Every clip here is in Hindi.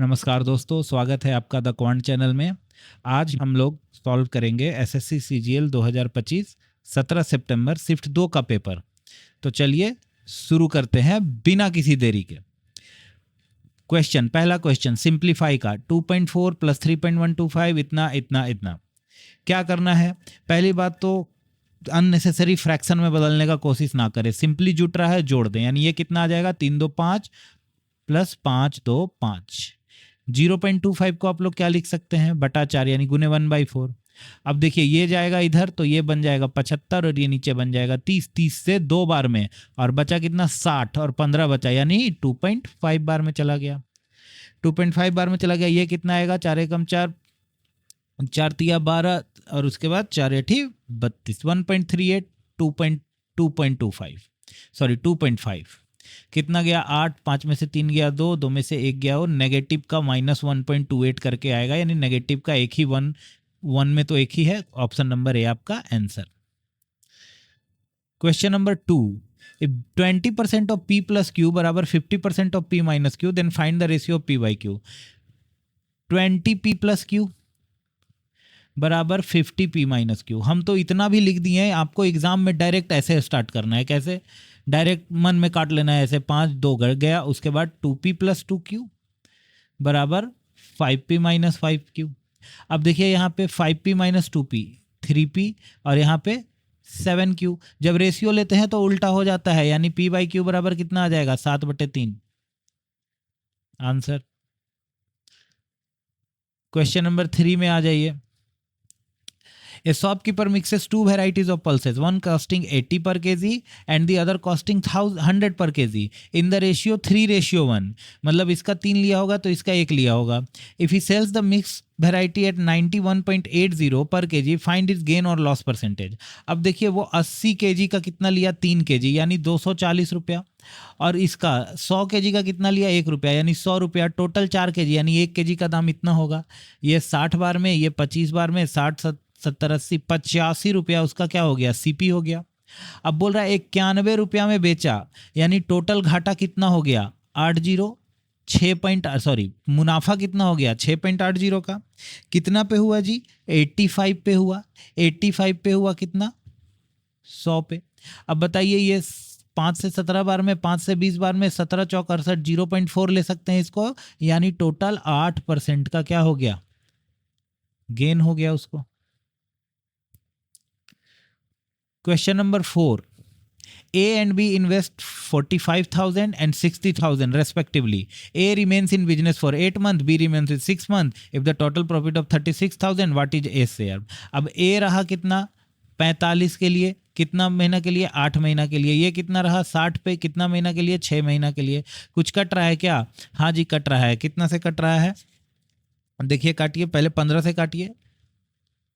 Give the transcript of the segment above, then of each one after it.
नमस्कार दोस्तों, स्वागत है आपका द क्वांट चैनल में। आज हम लोग सॉल्व करेंगे एसएससी सीजीएल 2025 17 सितंबर शिफ्ट 2 का पेपर। तो चलिए शुरू करते हैं बिना किसी देरी के। पहला क्वेश्चन सिंप्लीफाई का 2.4 प्लस 3.125 इतना इतना इतना। क्या करना है? पहली बात तो अननेसेसरी फ्रैक्शन में बदलने का कोशिश ना करें। सिंपली जुट रहा है, जोड़ दें, यानी ये कितना आ जाएगा 3 2 5 प्लस 5 2 5। 0.25 को आप लोग क्या लिख सकते हैं? बटा 4 यानी गुने 1/4। अब देखिए ये जाएगा इधर तो ये बन जाएगा 75 और ये नीचे बन जाएगा 30। 30 से 2 बार में और बचा कितना 60 और 15 बचा यानी 2.5 बार में चला गया। 2.5 बार में चला गया। ये कितना आएगा? 4 एकम 4, 4 तिया 12 और उसके बाद 4 8 32। 1.38 2.25 सॉरी 2.5 कितना गया? 8। 5 में से 3 गया 2, 2 में से 1 गया और नेगेटिव का -1.28 करके आएगा, यानी नेगेटिव का एक ही 1 में तो एक ही है। ऑप्शन नंबर ए आपका answer. Question number 2, if 20% of p plus q बराबर 50% of p minus q, then find the ratio of p by q। 20p plus q बराबर 50p माइनस क्यू। हम तो इतना भी लिख दिए हैं, आपको एग्जाम में डायरेक्ट ऐसे स्टार्ट करना है। कैसे? डायरेक्ट मन में काट लेना है ऐसे। 5 2 गड़ गया, उसके बाद 2p प्लस 2q बराबर 5p माइनस 5q। अब देखिए यहाँ पे 5p माइनस 2p 3p और यहाँ पे 7q। जब रेशियो लेते हैं तो उल्टा हो जाता है, यानी p बाई क्यू बराबर कितना आ जाएगा? 7/3 आंसर। क्वेश्चन नंबर 3 में आ जाइए। A shopkeeper mixes 2 varieties of pulses, one costing 80 per kg and the other costing 100 per kg in the ratio 3:1। मतलब इसका 3 लिया होगा तो इसका 1 लिया होगा। If he sells the mixed variety at 91.80 per kg, find its gain or loss percentage। अब देखिए वो 80 kg का कितना लिया? 3 kg यानी 240 रुपया, और इसका 100 kg का कितना लिया? 1 रुपया यानी 100 रुपया। टोटल 4 kg यानी 1 kg का दाम इतना होगा। ये 60 बार में, ये 25 बार में, 60 70 80 85 रुपया उसका क्या हो गया? सीपी हो गया। अब बोल रहा है 91 रुपया में बेचा, यानी टोटल घाटा कितना हो गया? 6 मुनाफा कितना हो गया? 6.80 का। कितना पे हुआ जी? 85 पे हुआ। 85 पे हुआ कितना? 100 पे। अब बताइए ये 5 से 17 बार में, 5 से 20 बार में, 17 चौक 68, 0.4 ले सकते हैं इसको, यानी टोटल 8% का क्या हो गया? गेन हो गया उसको। Question number 4, A and B invest 45,000 and 60,000 respectively. A remains in business for 8 months, B remains in 6 months. If the total profit of 36,000, what is A share? अब A रहा कितना? 45 के लिए। कितना महीना के लिए? 8 महीना के लिए। ये कितना रहा? 60 पे। कितना महीना के लिए? 6 महीना के लिए। कुछ कट रहा है क्या? हाँ जी कट रहा है। कितना से कट रहा है? देखिए काटिए, पहले 15 से काटिए।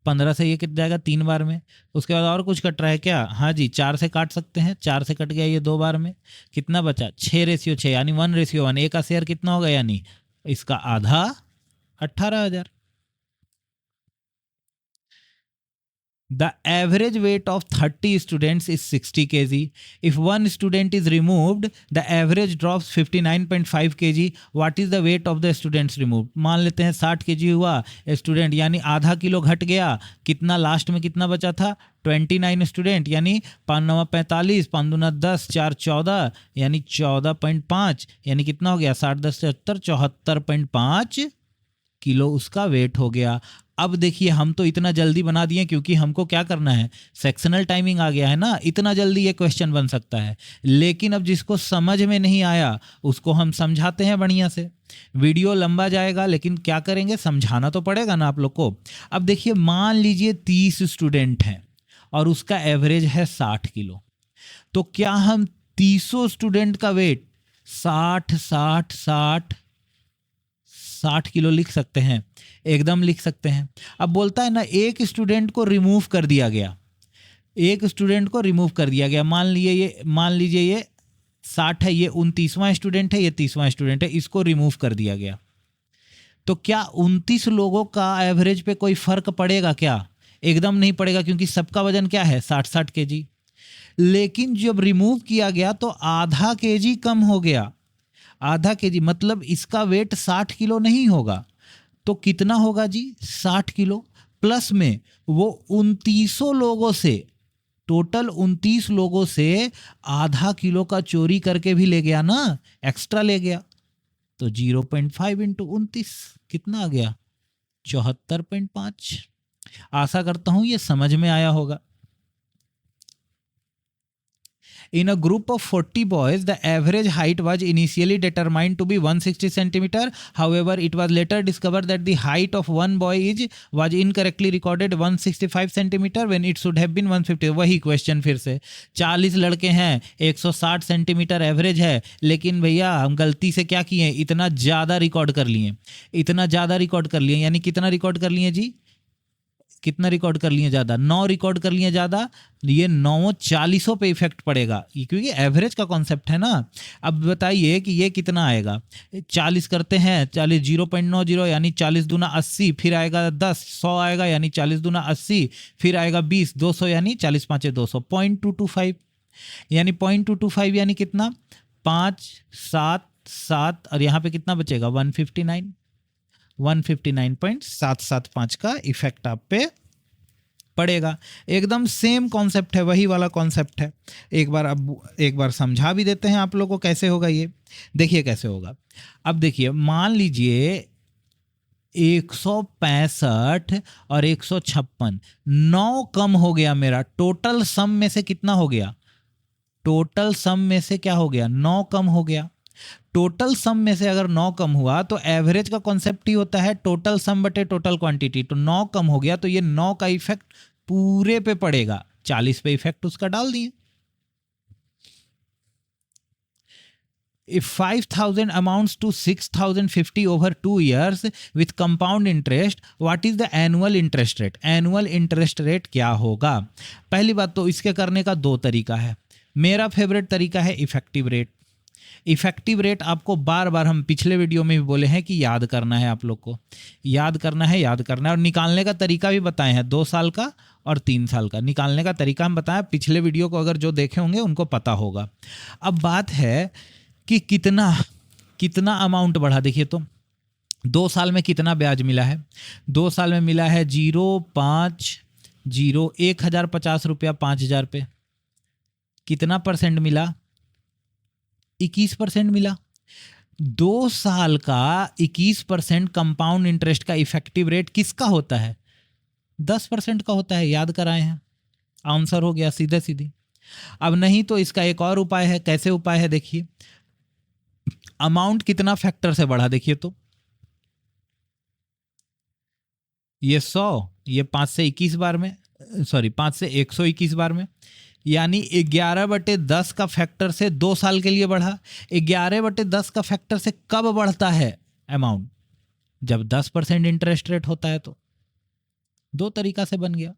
15 से ये कट जाएगा 3 बार में। उसके बाद और कुछ कट रहा है क्या? हाँ जी 4 से काट सकते हैं। 4 से कट गया ये 2 बार में। कितना बचा? 6:6 यानी 1:1। ए का शेयर कितना होगा? यानी इसका आधा 18,000। The average weight of 30 students is 60 kg. If one student is removed, the average drops 59.5 kg. What is the weight of the students removed? मान लेते हैं 60 kg हुआ स्टूडेंट, यानी आधा किलो घट गया। कितना लास्ट में कितना बचा था? 29 स्टूडेंट, यानी 5 9 45, 5 दूना 10, 4 14 यानी 14.5, यानी कितना हो गया? 60 10 70 74.5 किलो उसका वेट हो गया। अब देखिए हम तो इतना जल्दी बना दिए क्योंकि हमको क्या करना है? सेक्शनल टाइमिंग आ गया है ना, इतना जल्दी ये क्वेश्चन बन सकता है। लेकिन अब जिसको समझ में नहीं आया उसको हम समझाते हैं बढ़िया से। वीडियो लंबा जाएगा लेकिन क्या करेंगे? समझाना तो पड़ेगा ना आप लोग को। अब देखिए मान लीजिए 30 स्टूडेंट हैं और उसका एवरेज है 60 किलो, तो क्या हम 30 स्टूडेंट का वेट 60 किलो लिख सकते हैं? एकदम लिख सकते हैं। अब बोलता है ना एक स्टूडेंट को रिमूव कर दिया गया, एक स्टूडेंट को रिमूव कर दिया गया। मान लीजिए ये 60 है, ये 29वां स्टूडेंट है, ये 30वां स्टूडेंट है, इसको रिमूव कर दिया गया। तो क्या 29 लोगों का एवरेज पे कोई फर्क पड़ेगा क्या? एकदम नहीं पड़ेगा, क्योंकि सबका वजन क्या है? 60 केजी। लेकिन जब रिमूव किया गया तो आधा केजी कम हो गया। आधा केजी मतलब इसका वेट 60 किलो नहीं होगा, तो कितना होगा जी? 60 किलो प्लस में वो 29 लोगों से, टोटल 29 लोगों से आधा किलो का चोरी करके भी ले गया ना, एक्स्ट्रा ले गया। तो 0.5 इंटू 29 कितना आ गया? 74.5। आशा करता हूं ये समझ में आया होगा। In a group of 40 boys, the average height was initially determined to be 160 centimeter. However, it was later discovered that the height of one boy was incorrectly recorded 165 centimeter when it should have been 150. वही क्वेश्चन फिर से, 40 लड़के हैं, 160 सेंटीमीटर एवरेज है, लेकिन भैया हम गलती से क्या किए, इतना ज़्यादा रिकॉर्ड कर लिए, इतना ज़्यादा रिकॉर्ड कर लिए, यानी कितना रिकॉर्ड कर लिए जी? कितना रिकॉर्ड कर लिए ज़्यादा? 9 रिकॉर्ड कर लिए ज़्यादा। ये 9 40 पे इफेक्ट पड़ेगा, क्योंकि एवरेज का कॉन्सेप्ट है ना। अब बताइए कि ये कितना आएगा? 40 करते हैं, 40 0.90 यानी 40 दूना 80, फिर आएगा 10, 100 आएगा यानी 40 दूना 80, फिर आएगा 20, 200 यानी 40 पाँचे 200, 0.225 यानी 0.225 यानी कितना? 5 7 7 और यहाँ पे कितना बचेगा? 159, 159.775 का इफेक्ट आप पे पड़ेगा। एकदम सेम कॉन्सेप्ट है, वही वाला कॉन्सेप्ट है। एक बार समझा भी देते हैं आप लोगों को कैसे होगा ये। देखिए कैसे होगा। अब देखिए, मान लीजिए 165 और 156, 9 कम हो गया मेरा। टोटल सम में से कितना हो गया? टोटल सम में से क्या हो गया? 9 कम हो गया। टोटल सम में से अगर 9 कम हुआ तो एवरेज का कॉन्सेप्ट ही होता है टोटल सम बटे टोटल क्वांटिटी। तो 9 कम हो गया तो ये 9 का इफेक्ट पूरे पे पड़ेगा, 40 पे इफेक्ट उसका डाल दिए। If 5,000 amounts to 6,050 over 2 years with compound interest, what is the annual interest rate? Annual interest rate क्या होगा? पहली बात तो इसके करने का 2 तरीका है। मेरा फेवरेट तरीका है इफेक्टिव रेट। इफेक्टिव रेट आपको बार बार हम पिछले वीडियो में भी बोले हैं कि याद करना है, आप लोग को याद करना है और निकालने का तरीका भी बताए हैं, 2 साल का और 3 साल का निकालने का तरीका हम बताएं। पिछले वीडियो को अगर जो देखे होंगे उनको पता होगा। अब बात है कि कितना अमाउंट बढ़ा। देखिए तो 2 साल में कितना ब्याज मिला है? 2 साल में मिला है 0.50, 1050 रुपया 5000 पे। कितना परसेंट मिला? 21% मिला। 2 साल का 21% कंपाउंड इंटरेस्ट का इफेक्टिव रेट किसका होता है? 10% का होता है। याद कराए हैं, आंसर हो गया सीधे सीधी। अब नहीं तो इसका एक और उपाय है। कैसे उपाय है? देखिए, अमाउंट कितना फैक्टर से बढ़ा, देखिए तो ये 100, ये 5 से 21 बार में, सॉरी 5 से 121 बार में, यानी 11/10 का फैक्टर से 2 साल के लिए बढ़ा। 11/10 का फैक्टर से कब बढ़ता है अमाउंट? जब 10% इंटरेस्ट रेट होता है। तो 2 तरीका से बन गया।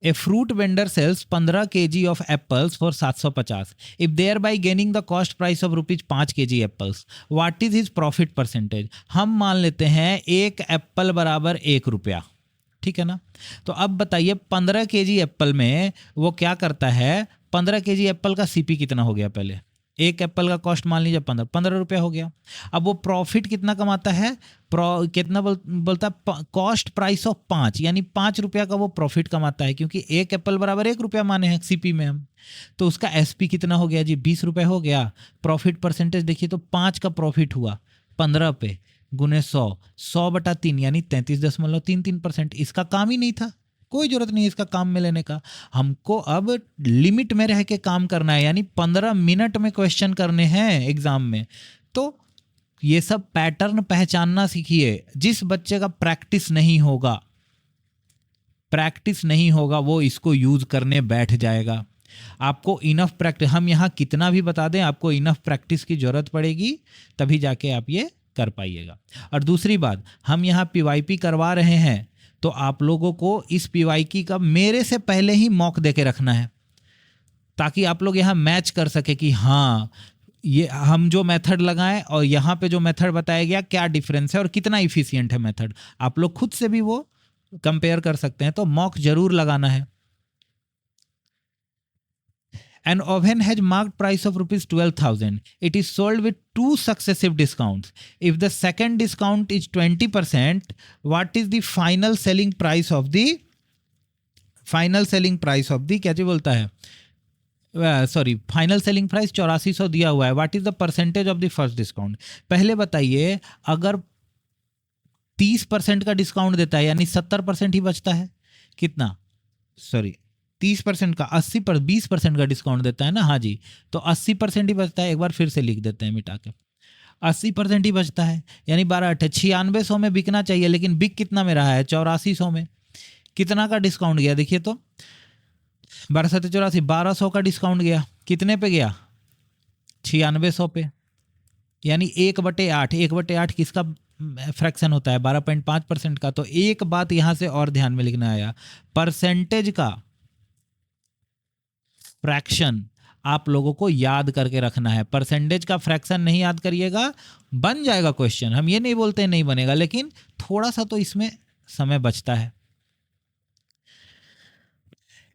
A fruit vendor sells 15 kg of apples for 750. If thereby gaining the cost price of rupees 5 kg apples, what is his profit percentage? हम मान लेते हैं 1 एप्पल बराबर 1 रुपया, ठीक है ना। तो अब बताइए 15 kg एप्पल में वो क्या करता है? 15 kg एप्पल का सीपी कितना हो गया? पहले 1 एप्पल का कॉस्ट मान लीजिए 15 रुपया हो गया। अब वो प्रॉफिट कितना कमाता है? कितना बोलता है? कॉस्ट प्राइस ऑफ 5, यानी 5 रुपया का वो प्रॉफिट कमाता है, क्योंकि 1 एप्पल बराबर 1 रुपया माने हैं सीपी में हम। तो उसका एसपी कितना हो गया जी? 20 रुपये हो गया। प्रॉफिट परसेंटेज देखिए तो 5 का प्रॉफिट हुआ 15 पे गुने 100/3 यानी 33.33%। इसका काम ही नहीं था, कोई जरूरत नहीं इसका काम में लेने का। हमको अब लिमिट में रह के काम करना है, यानी 15 मिनट में क्वेश्चन करने हैं एग्जाम में। तो ये सब पैटर्न पहचानना सीखिए। जिस बच्चे का प्रैक्टिस नहीं होगा वो इसको यूज करने बैठ जाएगा। आपको इनफ प्रैक्टिस, हम यहाँ कितना भी बता दें, आपको इनफ प्रैक्टिस की जरूरत पड़ेगी, तभी जाके आप ये कर पाइएगा। और दूसरी बात, हम यहाँ पीवाईपी करवा रहे हैं तो आप लोगों को इस पीवाईकी का मेरे से पहले ही मॉक दे के रखना है, ताकि आप लोग यहाँ मैच कर सके कि हाँ ये हम जो मेथड लगाएं और यहाँ पे जो मेथड बताया गया क्या डिफरेंस है और कितना इफिशियंट है मेथड। आप लोग खुद से भी वो कंपेयर कर सकते हैं। तो मॉक जरूर लगाना है। An oven has marked price of rupees 12,000. It is sold with two successive discounts. If the second discount is 20%, what is the final selling price of the क्या जी बोलता है, सॉरी, फाइनल सेलिंग प्राइस 8400 दिया हुआ है. What is the percentage of the first discount? पहले बताइए, अगर 30% का डिस्काउंट देता है यानी 70% ही बचता है. कितना, सॉरी 30% का 80 पर 20% का डिस्काउंट देता है ना, हाँ जी, तो 80% ही बचता है. एक बार फिर से लिख देते हैं मिटा के, 80% ही बचता है, यानी 12 9600 में बिकना चाहिए, लेकिन बिक कितना में रहा है? 8400 में. कितना का डिस्काउंट गया देखिए तो, 1284, 1200 का डिस्काउंट गया. कितने पे गया? 9600 पे, यानी 1/8. 1/8 किसका फ्रैक्शन होता है? 12.5% का. तो एक बात यहां से और ध्यान में लिखना आया, परसेंटेज का फ्रैक्शन आप लोगों को याद करके रखना है. परसेंटेज का फ्रैक्शन नहीं याद करिएगा, बन जाएगा क्वेश्चन. हम ये नहीं बोलते नहीं बनेगा, लेकिन थोड़ा सा तो इसमें समय बचता है.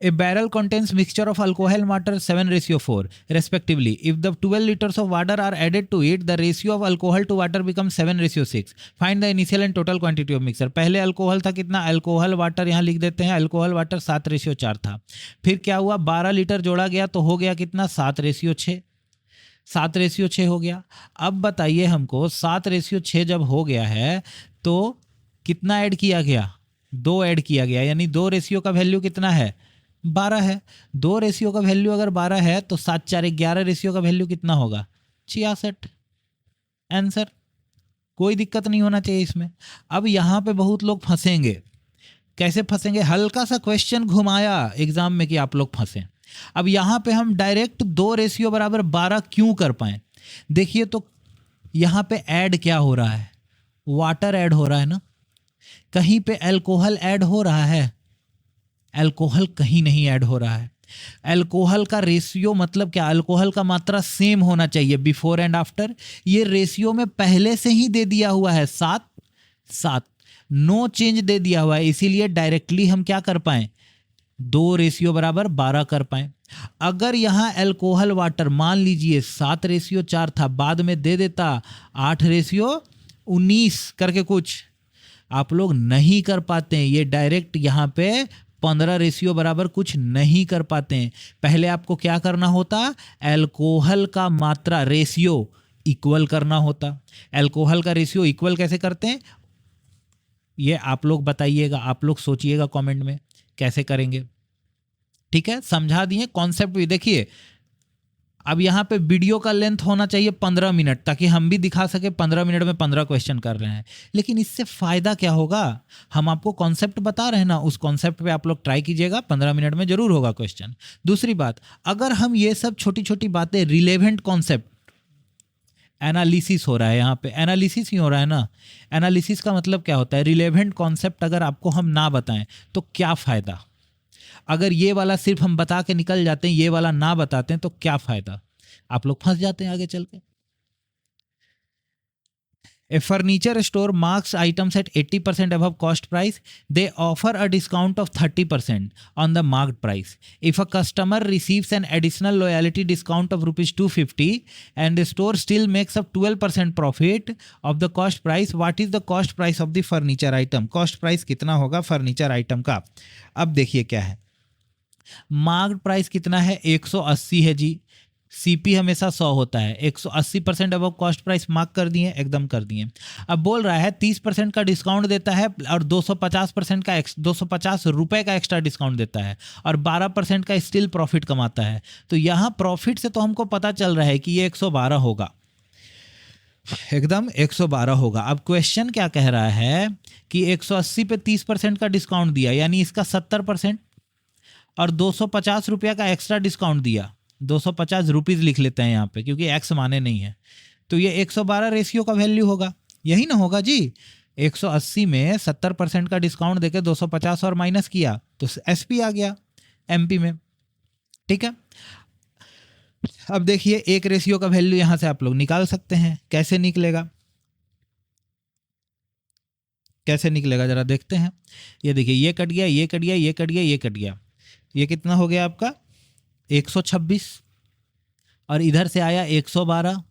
A barrel contains mixture of alcohol and water 7:4 respectively. If the 12 liters of water are added to it, the ratio of alcohol to water becomes 7:6. Find the initial and total quantity of mixture. पहले अल्कोहल था कितना? अल्कोहल वाटर यहाँ लिख देते हैं, अल्कोहल वाटर 7:4 था. फिर क्या हुआ? 12 लीटर जोड़ा गया तो हो गया कितना? 7:6. 7:6 हो गया. अब बताइए हमको, 7:6 जब हो गया है तो कितना ऐड किया गया? 2 ऐड किया गया, यानी 2 रेशियो का वैल्यू कितना है? 12 है. 2 रेशियो का वैल्यू अगर 12 है तो 7 4 11 रेशियो का वैल्यू कितना होगा? 66. आंसर. कोई दिक्कत नहीं होना चाहिए इसमें. अब यहां पे बहुत लोग फंसेंगे. कैसे फंसेंगे? हल्का सा क्वेश्चन घुमाया एग्जाम में कि आप लोग फंसे. अब यहां पे हम डायरेक्ट 2 रेशियो बराबर 12 क्यों कर पाए? देखिए तो यहां पे ऐड क्या हो रहा है? वाटर ऐड हो रहा है ना. कहीं पे अल्कोहल ऐड हो रहा है? अल्कोहल कहीं नहीं ऐड हो रहा है. अल्कोहल का रेशियो मतलब क्या? अल्कोहल का मात्रा सेम होना चाहिए बिफोर एंड आफ्टर. ये रेशियो में पहले से ही दे दिया हुआ है 7:7, नो चेंज दे दिया हुआ है. इसीलिए डायरेक्टली हम क्या कर पाए? 2 रेशियो बराबर 12 कर पाए. अगर यहां अल्कोहल वाटर मान लीजिए 7:4 था, बाद में दे देता 8:19 करके कुछ, आप लोग नहीं कर पाते हैं. ये डायरेक्ट यहां पे 15 रेशियो बराबर कुछ नहीं कर पाते हैं. पहले आपको क्या करना होता? अल्कोहल का मात्रा रेशियो इक्वल करना होता. अल्कोहल का रेशियो इक्वल कैसे करते हैं ये आप लोग बताइएगा, आप लोग सोचिएगा कमेंट में कैसे करेंगे. ठीक है, समझा दिए कॉन्सेप्ट भी. देखिए अब यहाँ पे वीडियो का लेंथ होना चाहिए 15 मिनट, ताकि हम भी दिखा सके 15 मिनट में 15 क्वेश्चन कर रहे हैं. लेकिन इससे फायदा क्या होगा? हम आपको कॉन्सेप्ट बता रहे हैं ना, उस कॉन्सेप्ट पे आप लोग ट्राई कीजिएगा, 15 मिनट में जरूर होगा क्वेश्चन. दूसरी बात, अगर हम ये सब छोटी छोटी बातें, रिलेवेंट कॉन्सेप्ट, एनालिसिस हो रहा है यहाँ पे, एनालिसिस ही हो रहा है ना. एनालिसिस का मतलब क्या होता है? रिलेवेंट कॉन्सेप्ट अगर आपको हम ना बताएं तो क्या फायदा? अगर ये वाला सिर्फ हम बता के निकल जाते हैं, ये वाला ना बताते हैं, तो क्या फायदा? आप लोग फंस जाते हैं आगे चल के. A furniture store marks items at 80% above cost price. They offer a discount of 30% on the marked price. If a customer receives an additional loyalty discount of rupees 250 and the store still makes up 12% profit of the cost price, what is the cost price of the furniture item? Cost price कितना होगा furniture item का? अब देखिए क्या है, मार्क्ड प्राइस कितना है? 180 है जी. सीपी हमेशा 100 होता है. 180% अबव कॉस्ट प्राइस मार्क कर दिए, एकदम कर दिए. अब बोल रहा है 30% का डिस्काउंट देता है और 250% का 250 रुपए का एक्स्ट्रा डिस्काउंट देता है और 12% का स्टिल प्रॉफिट कमाता है. तो यहाँ प्रॉफिट से तो हमको पता चल रहा है कि ये 112 होगा, एकदम 112 होगा. अब क्वेश्चन क्या कह रहा है कि 180 पे 30% का डिस्काउंट दिया, यानी इसका 70%, और 250 रुपया का एक्स्ट्रा डिस्काउंट दिया. 250 रुपीज़ लिख लेते हैं यहाँ पे क्योंकि एक्स माने नहीं है. तो ये 112 रेशियो का वैल्यू होगा, यही ना होगा जी. 180 में 70% का डिस्काउंट देके 250 और माइनस किया तो एसपी आ गया एमपी में. ठीक है, अब देखिए एक रेशियो का वैल्यू यहाँ से आप लोग निकाल सकते हैं. कैसे निकलेगा, कैसे निकलेगा जरा देखते हैं. ये देखिए, ये कट गया, ये कट गया, ये कट गया, ये कट गया. ये कितना हो गया आपका? 126, और इधर से आया 112,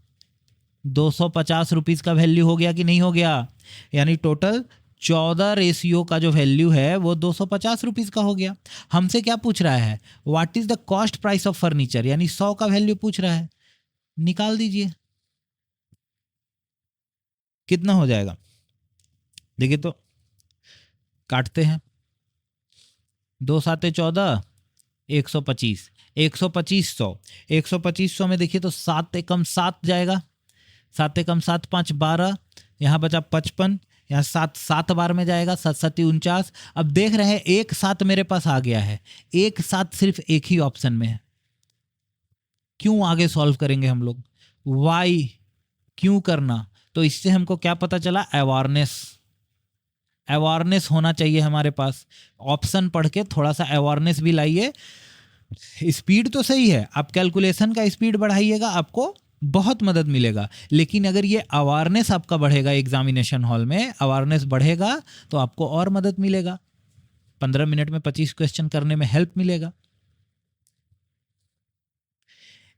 250 रुपीज़ का वैल्यू हो गया कि नहीं हो गया? यानी टोटल 14 रेशियो का जो वैल्यू है वो 250 रुपीज़ का हो गया। हमसे क्या पूछ रहा है? What is the cost price of furniture, यानी 100 का वैल्यू पूछ रहा है। निकाल दीजिए कितना हो जाएगा। देखिए तो काटते हैं, 2 साते 14, 125, 125 100, 125 100 में देखिए तो 7 एकम 7 जाएगा, 7 एकम 7 5 12, यहाँ बचा 55, यहाँ 7 7 बार में जाएगा, 7 7 49। अब देख रहे हैं एक साथ मेरे पास आ गया है, एक साथ सिर्फ एक ही ऑप्शन में है। क्यों आगे सॉल्व करेंगे हम लोग? वाई क्यों करना? तो इससे हमको क्या पता चला? अवेयरनेस होना चाहिए हमारे पास। ऑप्शन पढ़ के थोड़ा सा अवेयरनेस भी लाइए। स्पीड तो सही है, आप कैलकुलेशन का स्पीड बढ़ाइएगा, आपको बहुत मदद मिलेगा। लेकिन अगर ये अवेयरनेस आपका बढ़ेगा, एग्जामिनेशन हॉल में अवेयरनेस बढ़ेगा तो आपको और मदद मिलेगा, 15 मिनट में 25 क्वेश्चन करने में हेल्प मिलेगा।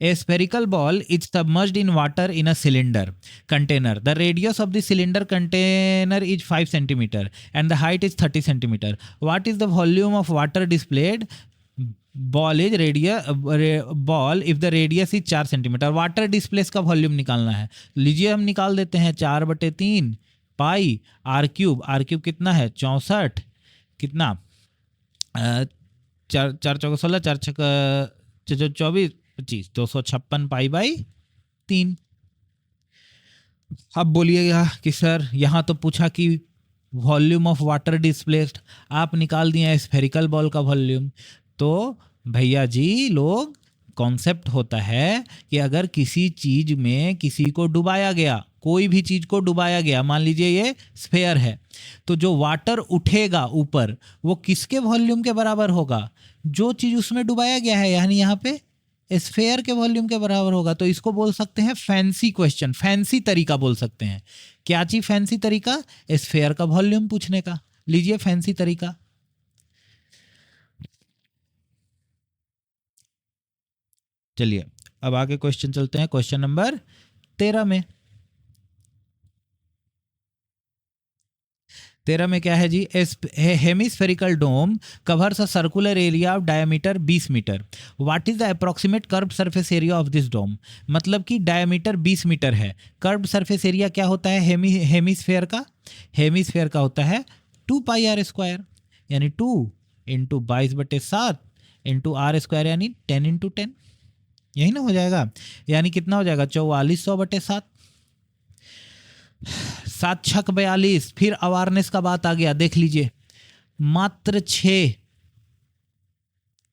A spherical ball is submerged in water in a cylinder container. The radius of the cylinder container is 5 centimeter and the height is 30 centimeter. What is the volume of water displayed? Ball is ball if the radius is 4 centimeter. Water displace का वॉल्यूम निकालना है। लीजिए हम निकाल देते हैं, 4/3 पाई आर क्यूब। आर क्यूब कितना है? 64, कितना 4 4 चौका 16, 4 छक्का 24 25, 256 पाई बाई 3। अब बोलिएगा कि सर यहाँ तो पूछा कि वॉल्यूम ऑफ वाटर डिस्प्लेस्ड, आप निकाल दिए स्फेरिकल बॉल का वॉल्यूम। तो भैया जी लोग, कॉन्सेप्ट होता है कि अगर किसी चीज में किसी को डुबाया गया, कोई भी चीज को डुबाया गया, मान लीजिए ये स्फेयर है, तो जो वाटर उठेगा ऊपर वो किसके वॉल्यूम के बराबर होगा? जो चीज उसमें डुबाया गया है, यानी यहाँ पे स्फेयर के वॉल्यूम के बराबर होगा। तो इसको बोल सकते हैं फैंसी क्वेश्चन, फैंसी तरीका बोल सकते हैं। क्या चीज फैंसी तरीका? स्फेयर का वॉल्यूम पूछने का। लीजिए फैंसी तरीका। चलिए अब आगे क्वेश्चन चलते हैं, क्वेश्चन नंबर 13 में। 13 में क्या है जी? Hemispherical dome covers a circular area of diameter 20 metre. What is the approximate curve surface area of this dome? मतलब कि डायमीटर 20 मीटर है, कर्व सरफेस एरिया क्या होता है हेमिस्फेयर का? हेमिस्फेयर का होता है 2 पाई आर स्क्वायर, यानी 2 इंटू 22/7 इंटू आर स्क्वायर, यानी 10 इंटू 10। यही ना हो जाएगा? यानी कितना हो जाएगा? 4400/7, 7 छक 42। फिर अवेयरनेस का बात आ गया, देख लीजिए मात्र 6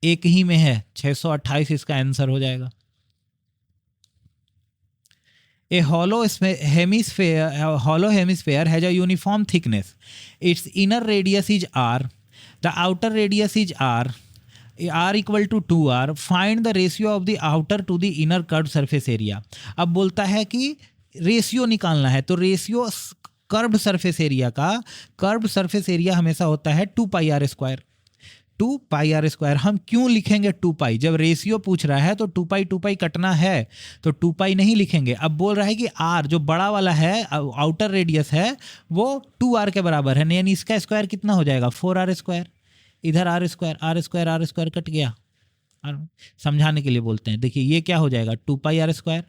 एक ही में है, 628 इसका आंसर हो जाएगा। A hollow hemisphere has a uniform thickness. Its inner radius is r. The outer radius is r. R equal to 2r. Find the ratio of the outer to the inner curved surface area. अब बोलता है कि रेशियो निकालना है, तो रेशियो कर्व्ड सरफेस एरिया का, कर्व्ड सरफेस एरिया हमेशा होता है 2 pi r square. 2 pi r square हम क्यों लिखेंगे 2 पाई? जब रेशियो पूछ रहा है तो 2 पाई कटना है, तो 2 पाई नहीं लिखेंगे। अब बोल रहा है कि आर जो बड़ा वाला है, आउटर रेडियस है, वो 2r के बराबर है, यानी इसका स्क्वायर कितना हो जाएगा? 4r square. इधर आर स्क्वायर कट गया, समझाने के लिए बोलते हैं। देखिए ये क्या हो जाएगा? 2 पाई आर स्क्वायर,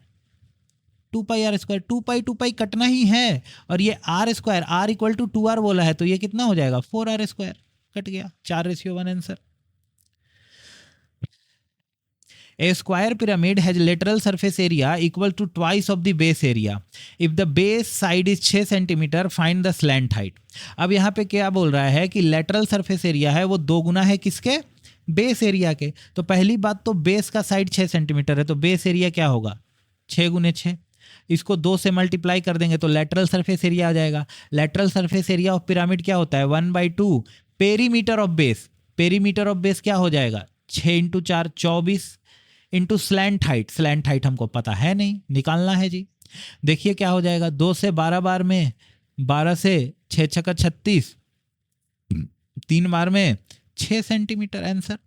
2 पाई कटना ही है, और ये r square, r equal to 2r बोला है, तो ये कितना हो जाएगा? 4r स्क्वायर, कट गया। 4:1 answer. A square pyramid has lateral surface area equal to twice of the base area. If the base side is 6 cm, find the slant height. अब यहाँ पे क्या बोल रहा है कि लेटरल सरफेस एरिया है वो 2 गुना है किसके? बेस एरिया के। तो पहली बात तो बेस का साइड 6 सेंटीमीटर है, तो बेस एरिया क्या होगा? 6 गुने 6। इसको 2 से मल्टीप्लाई कर देंगे तो लेटरल सरफेस एरिया आ जाएगा। Lateral surface area of pyramid क्या होता है? 1/2 perimeter of base. Perimeter of base क्या हो जाएगा? 6 into 4 24 into slant height. Slant height हमको पता है नहीं, निकालना है जी। देखिए क्या हो जाएगा? 2 से 12 बार में, 12 से 6 छक्का 36, 3 बार में 6 centimetre answer.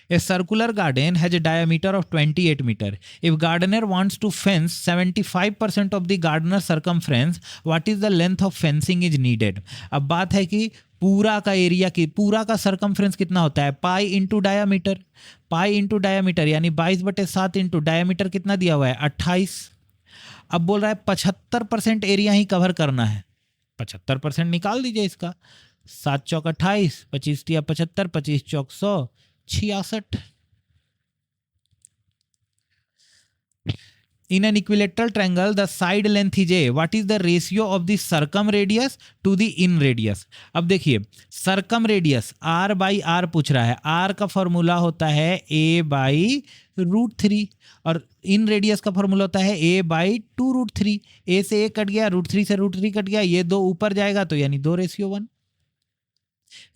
A circular garden has a diameter of 28 meter. If gardener wants to fence 75% of the gardener's circumference, what is the length of fencing is needed? अब बात है कि पूरा का एरिया की पूरा का सर्कमफ्रेंस कितना होता है, pi into diameter. Pi into diameter यानी 22/7 इंटू डायामीटर कितना दिया हुआ है 28. अब बोल रहा है 75% एरिया ही कवर करना है. 75% निकाल दीजिए इसका. 7 चौक 28, 25 तिया 75, 25 चौक 100, 66. In an equilateral triangle, the side length is a. What is the ratio of the circumradius to the in radius? अब देखिए circum radius r by r पूछ रहा है. r का फॉर्मूला होता है a by √3 और इन रेडियस का फॉर्मूला होता है a by 2√3. a से a कट गया, √3 से √3 कट गया, ये दो ऊपर जाएगा तो यानी 2:1.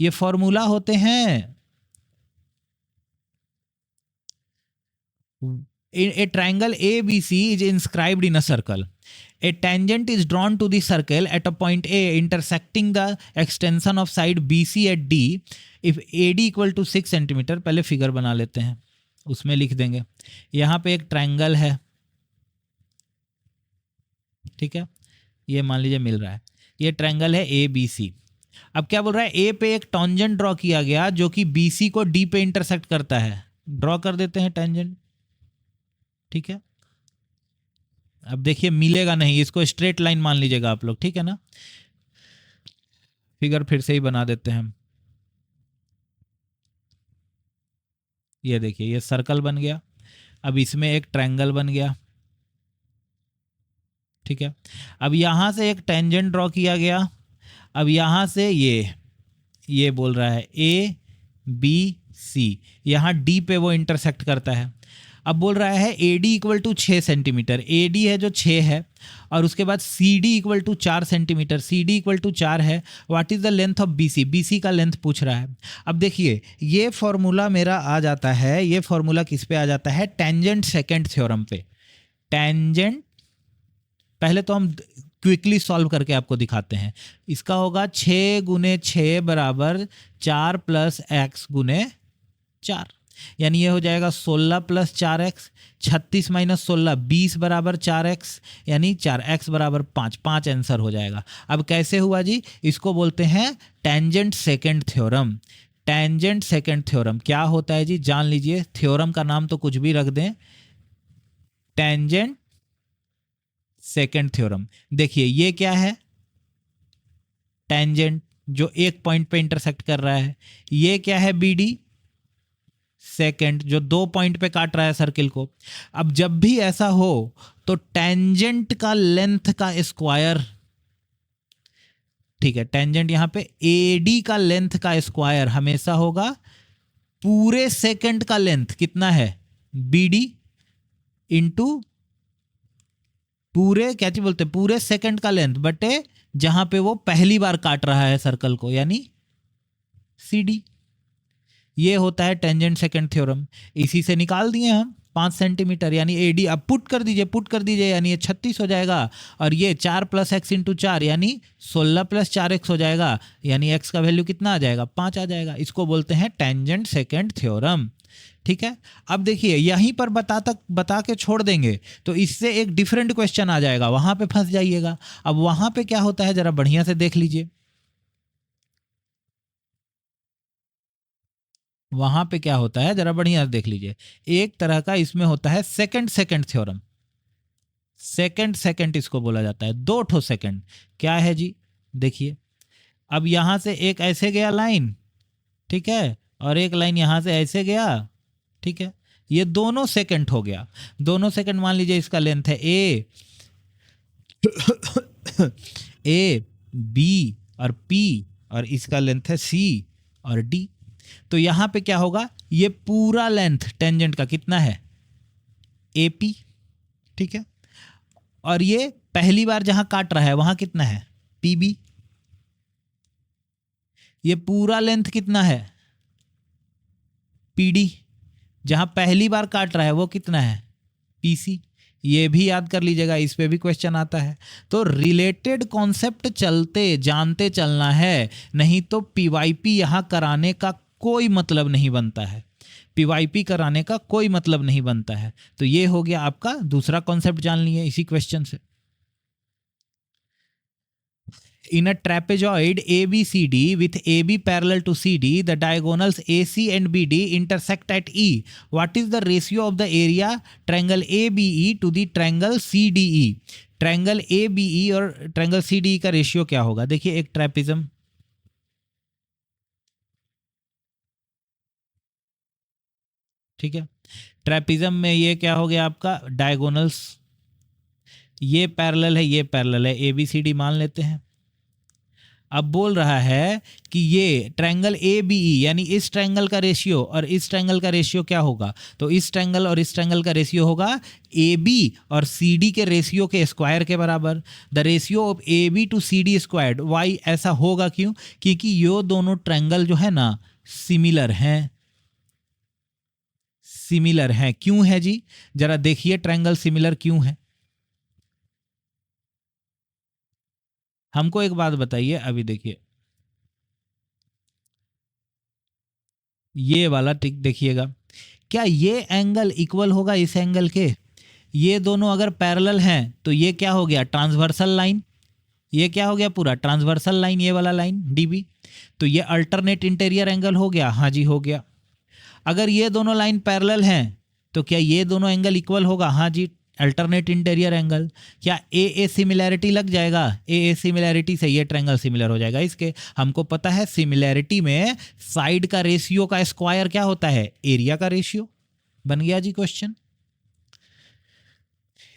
ये फॉर्मूला होते हैं. A triangle ABC is inscribed in a circle. A tangent is drawn to the circle at a point A intersecting the extension of side BC at D. If AD equal to 6 cm, पहले फिगर बना लेते हैं, उसमें लिख देंगे. यहाँ पे एक ट्रायंगल है, ठीक है, ये मान लीजिए मिल रहा है. ये ट्रायंगल है ABC. अब क्या बोल रहा है, A पे एक टॉन्जेंट ड्रॉ किया गया जो कि BC को D पे इंटरसेक्ट करता है. ड्रॉ कर देते हैं टेंजेंट, ठीक है. अब देखिए मिलेगा नहीं, इसको स्ट्रेट लाइन मान लीजिएगा आप लोग, ठीक है ना. फिगर फिर से ही बना देते हैं. ये देखिए ये सर्कल बन गया. अब इसमें एक ट्रायंगल बन गया, ठीक है. अब यहां से एक टेंजेंट ड्रॉ किया गया. अब यहां से ये बोल रहा है A B C, यहां D पे वो इंटरसेक्ट करता है. अब बोल रहा है AD equal to 6 centimeter. AD है जो 6 है और उसके बाद CD equal to 4 centimeter. CD equal to 4 है. What is the length of BC? BC का लेंथ पूछ रहा है. अब देखिए ये फॉर्मूला मेरा आ जाता है, ये फॉर्मूला किस पे आ जाता है, टेंजेंट सेकंड थ्योरम पे. टेंजेंट पहले तो हम क्विकली सॉल्व करके आपको दिखाते हैं. इसका होगा 6 × 6 बराबर 4 + x × 4, यानी ये हो जाएगा 16 + 4x. 36 - 16 20 बराबर 4x, यानी 4x बराबर 5. 5 आंसर हो जाएगा. अब कैसे हुआ जी, इसको बोलते हैं tangent second theorem. Tangent second theorem क्या होता है जी, जान लीजिए. थ्योरम का नाम तो कुछ भी रख दें, टेंजेंट सेकंड थ्योरम. देखिए ये क्या है, टेंजेंट जो एक पॉइंट पे इंटरसेक्ट कर रहा है. ये क्या है, BD सेकेंड जो 2 पॉइंट पे काट रहा है सर्किल को. अब जब भी ऐसा हो तो टेंजेंट का लेंथ का स्क्वायर, ठीक है, टेंजेंट यहां पे AD का लेंथ का स्क्वायर हमेशा होगा पूरे सेकंड का लेंथ कितना है, BD इंटू पूरे क्या चीज बोलते हैं, पूरे सेकंड का लेंथ बटे जहां पे वो पहली बार काट रहा है सर्कल को, यानी CD. ये होता है टेंजेंट सेकंड थ्योरम. इसी से निकाल दिए हम 5 सेंटीमीटर, यानी AD. अब पुट कर दीजिए यानी ये 36 हो जाएगा. और ये 4 + x × 4 यानी 16 + 4x हो जाएगा, यानी x का वैल्यू कितना आ जाएगा, 5 आ जाएगा. इसको बोलते हैं टेंजेंट सेकंड थ्योरम, ठीक है. अब देखिए यहीं पर बता के छोड़ देंगे तो इससे एक डिफरेंट क्वेश्चन आ जाएगा, वहां पे फंस जाइएगा. अब वहां पे क्या होता है जरा बढ़िया से देख लीजिए. वहां पे क्या होता है जरा बढ़िया से देख लीजिए. एक तरह का इसमें होता है सेकंड थ्योरम. सेकंड इसको बोला जाता है. 2 ठो सेकंड क्या है जी, देखिए. अब यहां से एक ऐसे गया लाइन, ठीक है, और एक लाइन यहां से ऐसे गया, ठीक है. ये दोनों सेकंड हो गया. दोनों सेकंड मान लीजिए इसका लेंथ है A B और P और इसका लेंथ है C और D. तो यहां पे क्या होगा, ये पूरा लेंथ टेंजेंट का कितना है, AP, ठीक है. और ये पहली बार जहां काट रहा है वहां कितना है, PB. ये पूरा लेंथ कितना है, PD. जहां पहली बार काट रहा है वो कितना है, PC. ये भी याद कर लीजिएगा, इस पे भी क्वेश्चन आता है. तो रिलेटेड कॉन्सेप्ट चलते जानते चलना है, नहीं तो PYP यहां कराने का कोई मतलब नहीं बनता है. पीवाईपी कराने का कोई मतलब नहीं बनता है। तो ये हो गया आपका दूसरा कॉन्सेप्ट जान लिए इसी क्वेश्चन से। In a trapezoid ABCD with AB parallel to CD, the diagonals AC and BD intersect at E. What is the ratio of the area triangle ABE to the triangle CDE? Triangle ABE और ट्रायंगल CDE का रेशियो क्या होगा? देखिए एक ट्रेपिज्म, ठीक है, ट्रेपिज्म में ये क्या हो गया आपका डायगोनल्स, ये पैरेलल है, ये पैरेलल है, ABCD मान लेते हैं। अब बोल रहा है कि ये ट्रायंगल ABE यानी इस ट्रायंगल का रेशियो और इस ट्रायंगल का रेशियो क्या होगा? तो इस ट्रायंगल और इस ट्रायंगल का रेशियो होगा AB और CD के रेशियो के स्क्वायर के बराबर। The ratio of AB to CD squared y. ऐसा होगा क्यों? क्योंकि ये दोनों ट्रायंगल जो है ना सिमिलर हैं। सिमिलर हैं क्यों है जी? जरा देखिए ट्रायंगल सिमिलर क्यों है। हमको एक बात बताइए, अभी देखिए ये वाला टिक देखिएगा, क्या ये एंगल इक्वल होगा इस एंगल के? ये दोनों अगर पैरेलल हैं तो ये क्या हो गया? Transversal line. ये क्या हो गया? पूरा ट्रांसवर्सल लाइन, ये वाला लाइन DB। तो ये अल्टरनेट इंटीरियर एंगल हो गया। हाँ जी हो गया। अगर ये दोनों लाइन पैरेलल हैं तो क्या ये दोनों एंगल इक्वल होगा? हाँ जी, अल्टरनेट इंटीरियर एंगल। क्या ए सिमिलैरिटी लग जाएगा? ए सिमिलैरिटी से ये ट्रायंगल सिमिलर हो जाएगा इसके। हमको पता है सिमिलैरिटी में साइड का रेशियो का स्क्वायर क्या होता है? एरिया का रेशियो। बन गया जी question.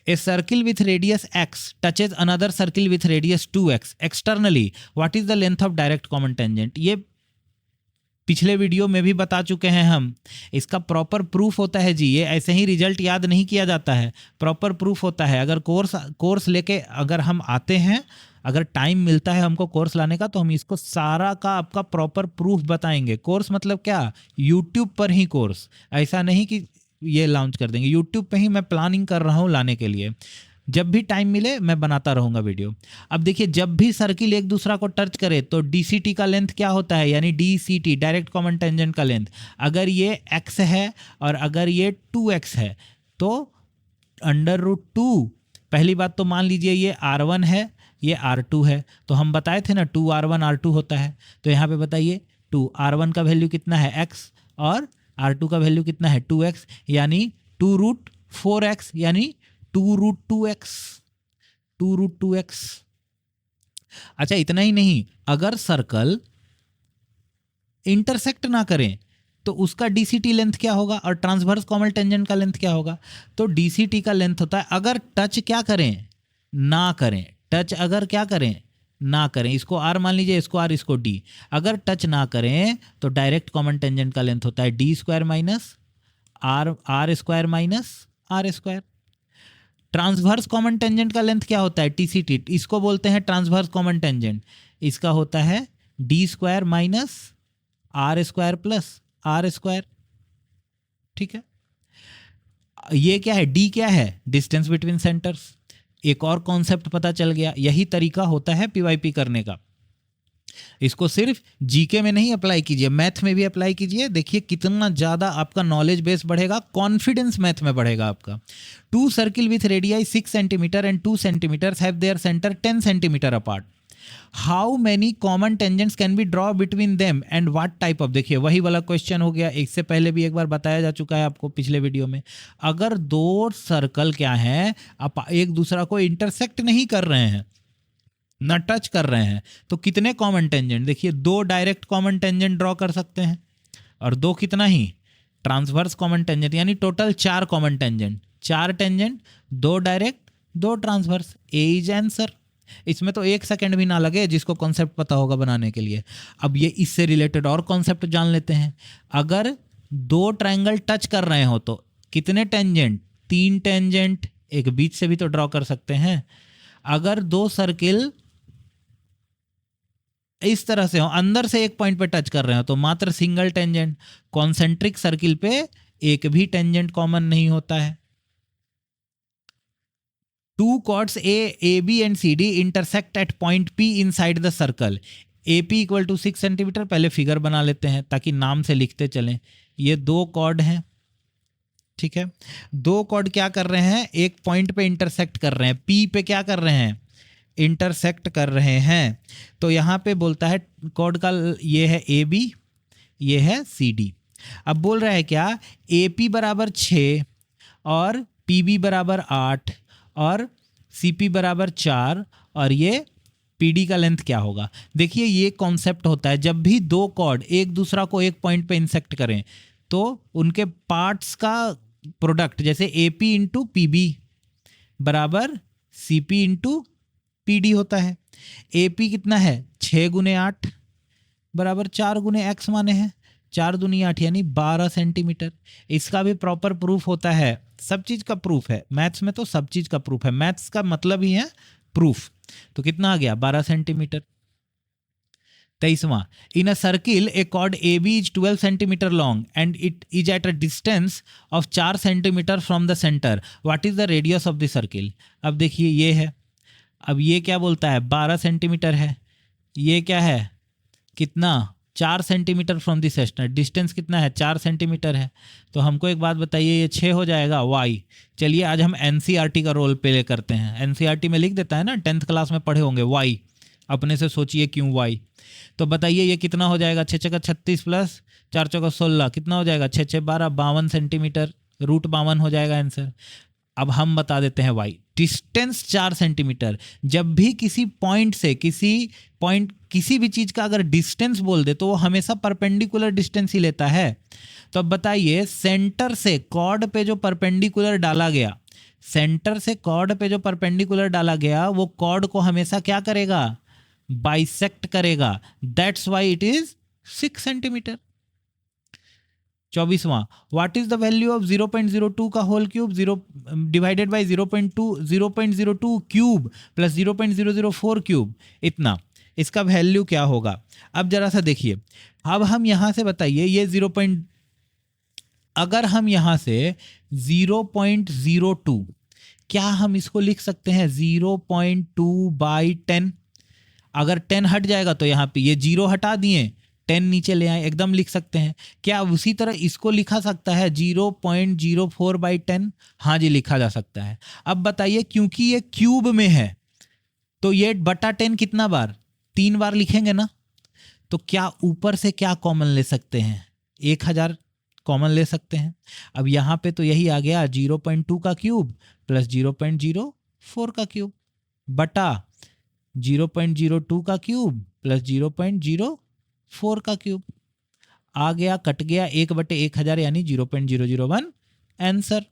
A circle with radius x touches another circle with radius 2x externally. What is the length of direct common tangent? ये पिछले वीडियो में भी बता चुके हैं हम। इसका प्रॉपर प्रूफ होता है जी, ये ऐसे ही रिजल्ट याद नहीं किया जाता है, प्रॉपर प्रूफ होता है। अगर कोर्स लेके अगर हम आते हैं, अगर टाइम मिलता है हमको कोर्स लाने का, तो हम इसको सारा का आपका प्रॉपर प्रूफ बताएंगे। कोर्स मतलब क्या? यूट्यूब पर ही कोर्स, ऐसा नहीं कि ये लॉन्च कर देंगे। यूट्यूब पे ही मैं प्लानिंग कर रहा हूँ लाने के लिए। जब भी टाइम मिले मैं बनाता रहूँगा वीडियो। अब देखिए जब भी सर्किल एक दूसरा को टच करे तो DCT का लेंथ क्या होता है? यानी DCT डायरेक्ट कॉमन टेंजेंट का लेंथ। अगर ये x है और अगर ये 2x है तो √2। पहली बात तो मान लीजिए ये R1 है, ये R2 है, तो हम बताए थे ना 2R1 R2 होता है। तो यहाँ पे बताइए 2R1 का वैल्यू कितना है? x, और R2 का वैल्यू कितना है? 2x, यानी 2√4x यानी 2√2x। 2√2x। अच्छा इतना ही नहीं, अगर सर्कल इंटरसेक्ट ना करें तो उसका DCT लेंथ क्या होगा और ट्रांसवर्स कॉमन टेंजेंट का लेंथ क्या होगा? तो DCT का लेंथ होता है अगर टच क्या करें? ना करें। टच अगर क्या करें? ना करें। इसको R मान लीजिए, इसको R, इसको D। अगर टच ना करें तो डायरेक्ट कॉमन टेंजेंट का लेंथ होता है D² minus R² minus R²। Transverse common tangent का लेंथ क्या होता है? TCT। इसको बोलते हैं ट्रांसवर्स कॉमन टेंजेंट। इसका होता है D² minus R² plus R²। ठीक है, ये क्या है? D क्या है? Distance between centres. एक और कॉन्सेप्ट पता चल गया। यही तरीका होता है PYP करने का। इसको सिर्फ जीके में नहीं अप्लाई कीजिए, मैथ में भी अप्लाई कीजिए। देखिए कितना ज़्यादा आपका नॉलेज बेस बढ़ेगा, कॉन्फिडेंस मैथ में बढ़ेगा आपका। 2 circle with radii 6 centimetre and 2 centimetre have their centre 10 centimetre apart. How many common tangents can be draw between them and what type of. देखिए वही वाला क्वेश्चन हो गया, इससे पहले भी एक बार बताया जा चुका है आपको पिछले वीडियो में। अगर दो सर्कल क्या हैं, आप एक दूसरा को इंटरसेक्ट नहीं कर रहे हैं, ना टच कर रहे हैं, तो कितने कॉमन टेंजेंट? देखिए 2 डायरेक्ट कॉमन टेंजेंट ड्रॉ कर सकते हैं और 2 कितना ही ट्रांसवर्स कॉमन टेंजेंट, यानी total 4 common tangent. 4 tangent, 2 direct 2 transverse. A is answer. इसमें तो 1 सेकंड भी ना लगे जिसको कॉन्सेप्ट पता होगा बनाने के लिए। अब ये इससे रिलेटेड और कॉन्सेप्ट जान लेते हैं। अगर 2 ट्रायंगल टच कर रहे हो तो कितने टेंजेंट? 3 टेंजेंट। एक बीच से भी तो ड्रॉ कर सकते हैं। अगर 2 सर्किल इस तरह से हो, अंदर से एक पॉइंट पे टच कर रहे हो तो मात्र सिंगल टेंजेंट। कॉन्सेंट्रिक सर्किल पे एक भी टेंजेंट कॉमन नहीं होता है। 2 chords AB and CD intersect at point P inside the circle. AP = 6 centimetre. पहले फिगर बना लेते हैं ताकि नाम से लिखते चलें। ये 2 कॉर्ड हैं, ठीक है। 2 कॉर्ड क्या कर रहे हैं, एक पॉइंट पे इंटरसेक्ट कर रहे हैं, पी पे क्या कर रहे हैं, इंटरसेक्ट कर रहे हैं। तो यहाँ पे बोलता है कॉर्ड का ये है ए बी, ये है सी डी। अब बोल रहा है क्या, ए पी बराबर 6 और पी बी बराबर 8 और सी पी बराबर 4 और ये पी डी का लेंथ क्या होगा। देखिए ये कॉन्सेप्ट होता है, जब भी 2 कॉर्ड एक दूसरा को एक पॉइंट पे इंसेक्ट करें तो उनके पार्ट्स का प्रोडक्ट, जैसे A P into P B बराबर C P into P D होता है। ए पी कितना है, 6 गुने 8 बराबर 4 गुने एक्स माने हैं, 4 दूनी 8 यानी 12 सेंटीमीटर। इसका भी प्रॉपर प्रूफ होता है, सब चीज़ का प्रूफ है, मैथ्स में तो सब चीज़ का प्रूफ है, मैथ्स का मतलब ही है प्रूफ। तो कितना आ गया, 12 सेंटीमीटर। 23वां, in a circle a chord A B is 12 centimetre long and it is at a distance of 4 centimetre from the centre, what is the radius of the circle. अब देखिए ये है, अब ये क्या बोलता है, 12 सेंटीमीटर है, ये क्या है, कितना, 4 centimetre from the centre, distance कितना है, 4 सेंटीमीटर है। तो हमको एक बात बताइए, ये 6 हो जाएगा वाई। चलिए आज हम एनसीईआरटी का रोल प्ले करते हैं, एनसीईआरटी में लिख देता है ना, 10th क्लास में पढ़े होंगे वाई, अपने से सोचिए क्यों वाई। तो बताइए ये कितना हो जाएगा, 6 छक्का 36 प्लस 4 चौका 16 कितना हो जाएगा, 6 6 12 52 सेंटीमीटर, रूट 52 हो जाएगा आंसर। अब हम बता देते हैं वाई, डिस्टेंस 4 सेंटीमीटर। जब भी किसी पॉइंट से किसी भी चीज का अगर डिस्टेंस बोल दे तो वो हमेशा परपेंडिकुलर डिस्टेंस ही लेता है। तो अब बताइए सेंटर से कॉर्ड पे जो परपेंडिकुलर डाला गया, सेंटर से कॉर्ड पे जो परपेंडिकुलर डाला गया वो कॉर्ड को हमेशा क्या करेगा, बाइसेक्ट करेगा, that's why it is 6 centimetre. 24वां, what is the value of 0.02 का whole cube, 0 divided by 0.02 cube plus 0.004 cube, इतना, इसका वैल्यू क्या होगा। अब जरा सा देखिए, अब हम यहां से बताइए ये 0. अगर हम यहां से 0.02, क्या हम इसको लिख सकते हैं 0.2/10। अगर 10 हट जाएगा तो यहाँ पे ये 0 हटा दिए, 10 नीचे ले आए, एकदम लिख सकते हैं। क्या उसी तरह इसको लिखा सकता है 0.04/10, हाँ जी लिखा जा सकता है। अब बताइए क्योंकि ये क्यूब में है तो ये बटा 10 कितना बार, 3 बार लिखेंगे ना, तो क्या ऊपर से क्या कॉमन ले सकते हैं, 1000 कॉमन ले सकते हैं। अब यहाँ पे तो यही आ गया 0.2 का क्यूब प्लस 0.04 का क्यूब बटा 0.02 का क्यूब प्लस 0.04 का क्यूब, आ गया, कट गया 1/1000 यानी 0.001 answer.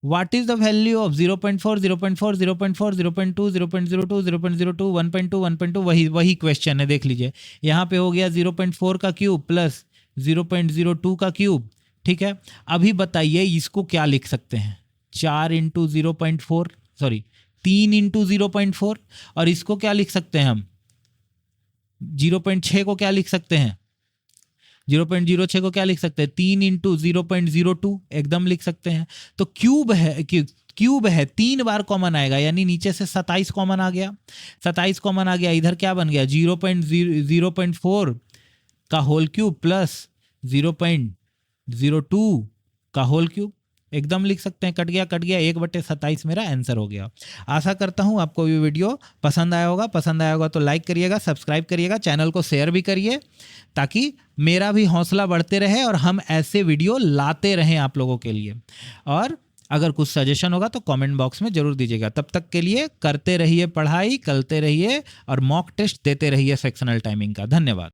What is the value of 0.4, 0.4, 0.4, 0.2, 0.02, 0.02, 1.2, 1.2, वही क्वेश्चन है, देख लीजिए। यहाँ पे हो गया 0.4 का क्यूब प्लस 0.02 का क्यूब, ठीक है। अभी बताइए इसको क्या लिख सकते हैं, 4 इंटू 0.4, सॉरी 3 इंटू 0.4, और इसको क्या लिख सकते हैं हम, 0.6 को क्या लिख सकते हैं, 0.06 को क्या लिख सकते हैं, 3 इंटू 0.02 एकदम लिख सकते हैं। तो क्यूब है 3 बार कॉमन आएगा, यानी नीचे से 27 कॉमन आ गया, 27 कॉमन आ गया, इधर क्या बन गया 0.04 का होल क्यूब प्लस 0.02 का होल क्यूब, एकदम लिख सकते हैं, कट गया 1/27 मेरा आंसर हो गया। आशा करता हूं आपको ये वीडियो पसंद आया होगा, तो लाइक करिएगा, सब्सक्राइब करिएगा, चैनल को शेयर भी करिए ताकि मेरा भी हौसला बढ़ते रहे और हम ऐसे वीडियो लाते रहें आप लोगों के लिए। और अगर कुछ सजेशन होगा तो कमेंट बॉक्स में जरूर दीजिएगा। तब तक के लिए करते रहिए पढ़ाई, करते रहिए और मॉक टेस्ट देते रहिए सेक्शनल टाइमिंग का। धन्यवाद।